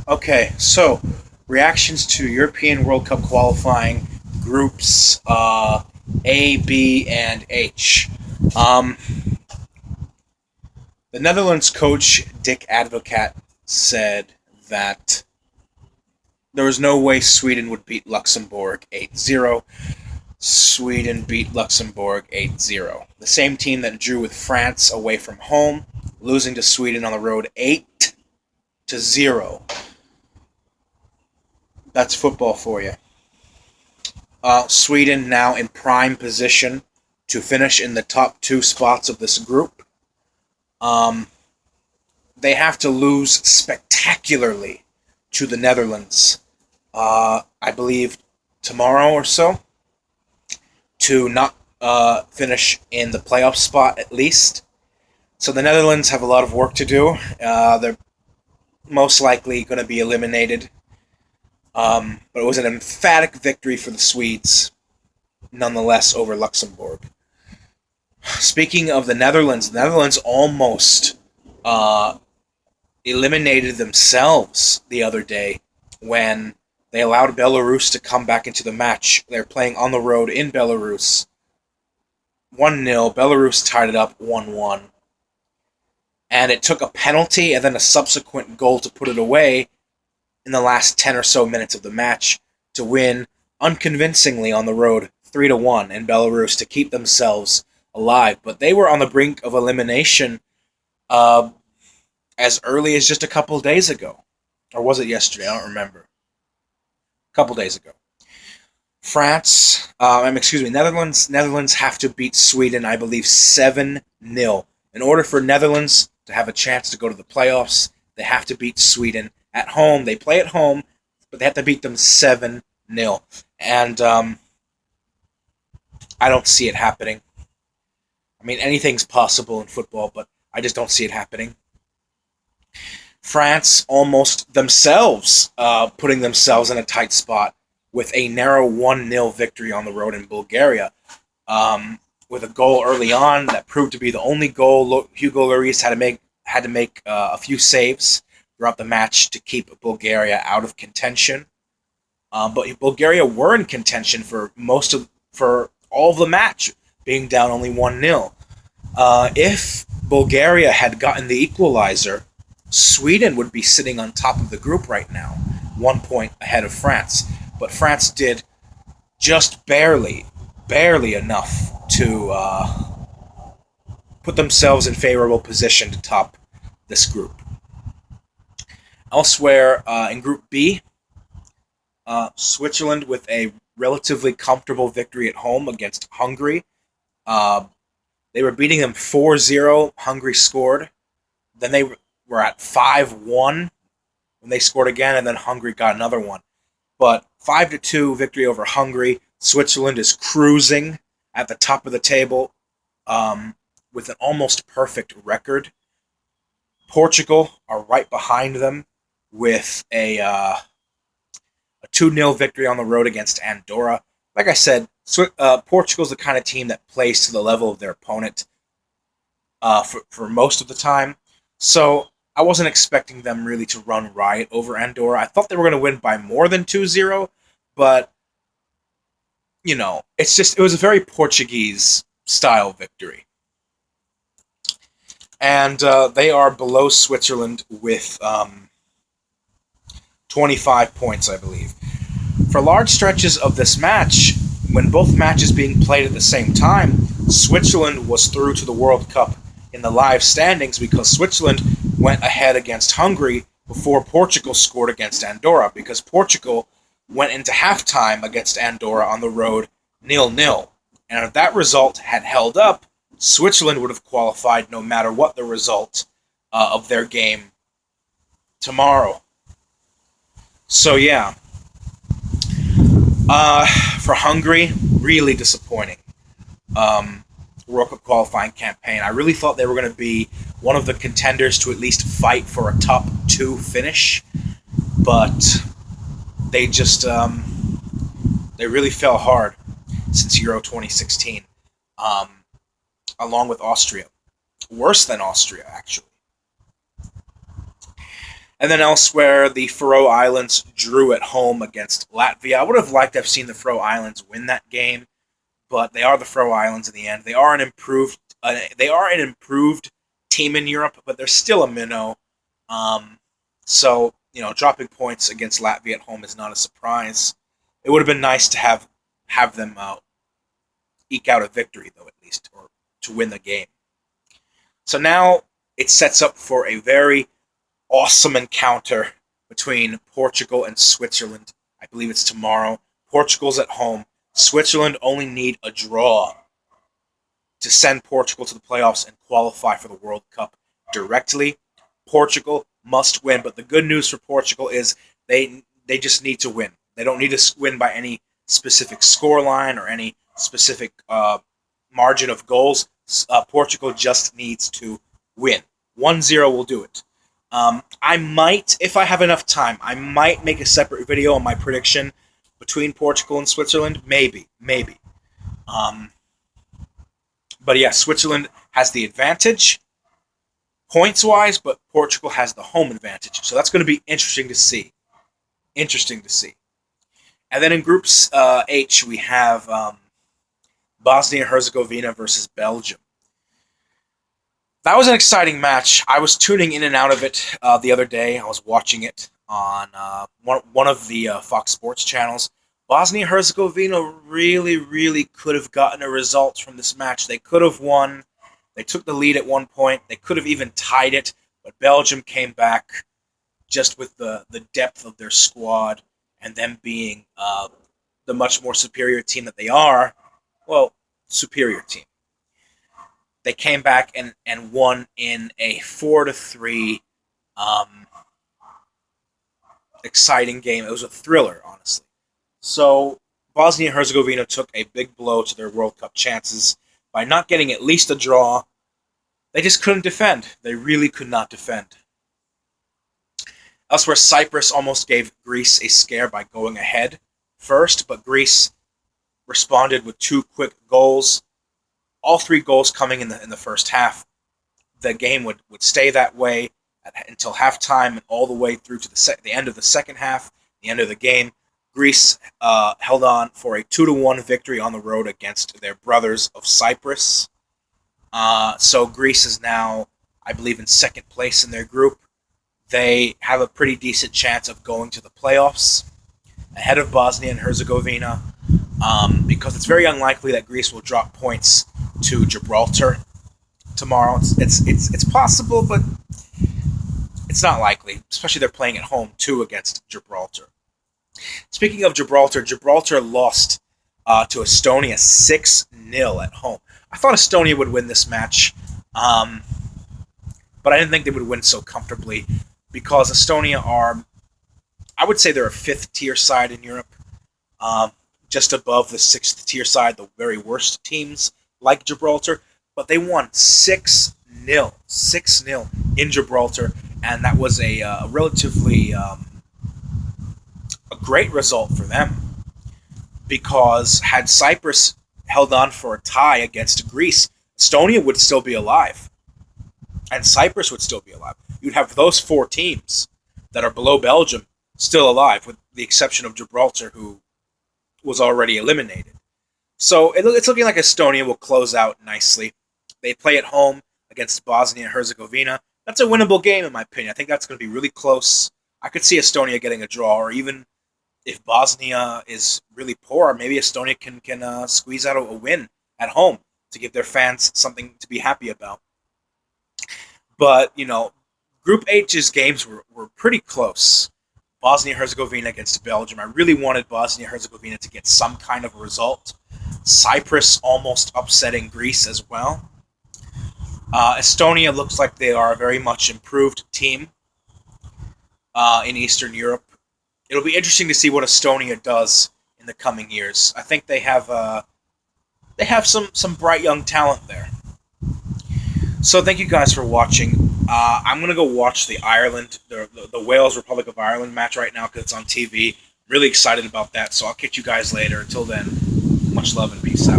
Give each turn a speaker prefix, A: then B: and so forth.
A: Okay, so reactions to European World Cup qualifying groups A, B, and H. Um, the Netherlands coach Dick Advocat said that there was no way Sweden would beat Luxembourg 8-0. Sweden beat Luxembourg 8-0. The same team that drew with France away from home, losing to Sweden on the road 8-0. That's football for you. Sweden now in prime position to finish in the top two spots of this group. Um, they have to lose spectacularly to the Netherlands, I believe tomorrow or so, to not finish in the playoff spot at least. So the Netherlands have a lot of work to do. They're most likely going to be eliminated. But it was an emphatic victory for the Swedes, nonetheless, over Luxembourg. Speaking of the Netherlands almost eliminated themselves the other day when they allowed Belarus to come back into the match. They're playing on the road in Belarus. 1-0. Belarus tied it up 1-1. And it took a penalty and then a subsequent goal to put it away in the last 10 or so minutes of the match to win unconvincingly on the road 3-1 in Belarus to keep themselves alive. But they were on the brink of elimination as early as just a couple days ago. Or was it yesterday? I don't remember. A couple days ago. Netherlands have to beat Sweden, I believe, 7-0. In order for Netherlands to have a chance to go to the playoffs, they have to beat Sweden at home. They play at home, but they have to beat them 7-0. And I don't see it happening. I mean, anything's possible in football, but I just don't see it happening. France almost themselves putting themselves in a tight spot with a narrow 1-0 victory on the road in Bulgaria. With a goal early on that proved to be the only goal. Hugo Lloris had to make a few saves throughout the match to keep Bulgaria out of contention. But Bulgaria were in contention for all of the match, being down only 1-0. If Bulgaria had gotten the equalizer, Sweden would be sitting on top of the group right now, 1 point ahead of France. But France did just barely enough to put themselves in favorable position to top this group. Elsewhere, in Group B, Switzerland with a relatively comfortable victory at home against Hungary. They were beating them 4-0. Hungary scored. Then they were at 5-1 when they scored again, and then Hungary got another one. But 5-2 victory over Hungary. Switzerland is cruising at the top of the table with an almost perfect record. Portugal are right behind them with a 2-0 victory on the road against Andorra. Like I said, Portugal's the kind of team that plays to the level of their opponent for most of the time. So I wasn't expecting them really to run riot over Andorra. I thought they were going to win by more than 2-0, but it was a very Portuguese style victory. And they are below Switzerland with 25 points, I believe. For large stretches of this match, when both matches being played at the same time, Switzerland was through to the World Cup in the live standings because Switzerland went ahead against Hungary before Portugal scored against Andorra, because Portugal went into halftime against Andorra on the road 0-0. And if that result had held up, Switzerland would have qualified no matter what the result of their game tomorrow. So yeah, for Hungary, really disappointing World Cup qualifying campaign. I really thought they were going to be one of the contenders to at least fight for a top 2 finish, but they just they really fell hard since Euro 2016, along with Austria. Worse than Austria, actually. And then elsewhere, the Faroe Islands drew at home against Latvia. I would have liked to have seen the Faroe Islands win that game, but they are the Faroe Islands in the end. They are an improved team in Europe, but they're still a minnow. So dropping points against Latvia at home is not a surprise. It would have been nice to have them eke out a victory, though, at least, or to win the game. So now it sets up for a very awesome encounter between Portugal and Switzerland. I believe it's tomorrow. Portugal's at home. Switzerland only need a draw to send Portugal to the playoffs and qualify for the World Cup directly. Portugal must win, but the good news for Portugal is they just need to win. They don't need to win by any specific scoreline or any specific margin of goals. Portugal just needs to win. 1-0 will do it. I might, if I have enough time, I might make a separate video on my prediction between Portugal and Switzerland. Maybe. But yeah, Switzerland has the advantage points-wise, but Portugal has the home advantage. So that's going to be interesting to see. And then in Groups H, we have Bosnia and Herzegovina versus Belgium. That was an exciting match. I was tuning in and out of it the other day. I was watching it on one of the Fox Sports channels. Bosnia and Herzegovina really could have gotten a result from this match. They could have won. They took the lead at one point. They could have even tied it, but Belgium came back just with the depth of their squad and them being the much more superior team that they are. Well, superior team. They came back and won in a 4-3 exciting game. It was a thriller, honestly. So Bosnia and Herzegovina took a big blow to their World Cup chances by not getting at least a draw. They just couldn't defend. They really could not defend. Elsewhere, Cyprus almost gave Greece a scare by going ahead first, but Greece responded with 2 quick goals. All 3 goals coming in the first half. The game would stay that way until halftime and all the way through to the end of the second half, the end of the game. Greece held on for a 2-1 victory on the road against their brothers of Cyprus. So Greece is now, I believe, in second place in their group. They have a pretty decent chance of going to the playoffs ahead of Bosnia and Herzegovina, because it's very unlikely that Greece will drop points to Gibraltar tomorrow. It's possible, but it's not likely, especially they're playing at home too against Gibraltar. Speaking of Gibraltar, Gibraltar lost to Estonia 6-0 at home. I thought Estonia would win this match, but I didn't think they would win so comfortably because Estonia are, I would say they're a 5th tier side in Europe, just above the 6th tier side, the very worst teams like Gibraltar, but they won 6-0 in Gibraltar, and that was a relatively a great result for them, because had Cyprus held on for a tie against Greece, Estonia would still be alive, and Cyprus would still be alive. You'd have those 4 teams that are below Belgium still alive, with the exception of Gibraltar, who was already eliminated. So it's looking like Estonia will close out nicely. They play at home against Bosnia and Herzegovina. That's a winnable game, in my opinion. I think that's going to be really close. I could see Estonia getting a draw, or even if Bosnia is really poor, maybe Estonia can squeeze out a win at home to give their fans something to be happy about. But, Group H's games were pretty close. Bosnia-Herzegovina against Belgium. I really wanted Bosnia-Herzegovina to get some kind of a result. Cyprus almost upsetting Greece as well. Estonia looks like they are a very much improved team in Eastern Europe. It'll be interesting to see what Estonia does in the coming years. I think they have some bright young talent there. So thank you guys for watching. I'm gonna go watch the Wales Republic of Ireland match right now because it's on TV. Really excited about that. So I'll catch you guys later. Until then, much love and peace out.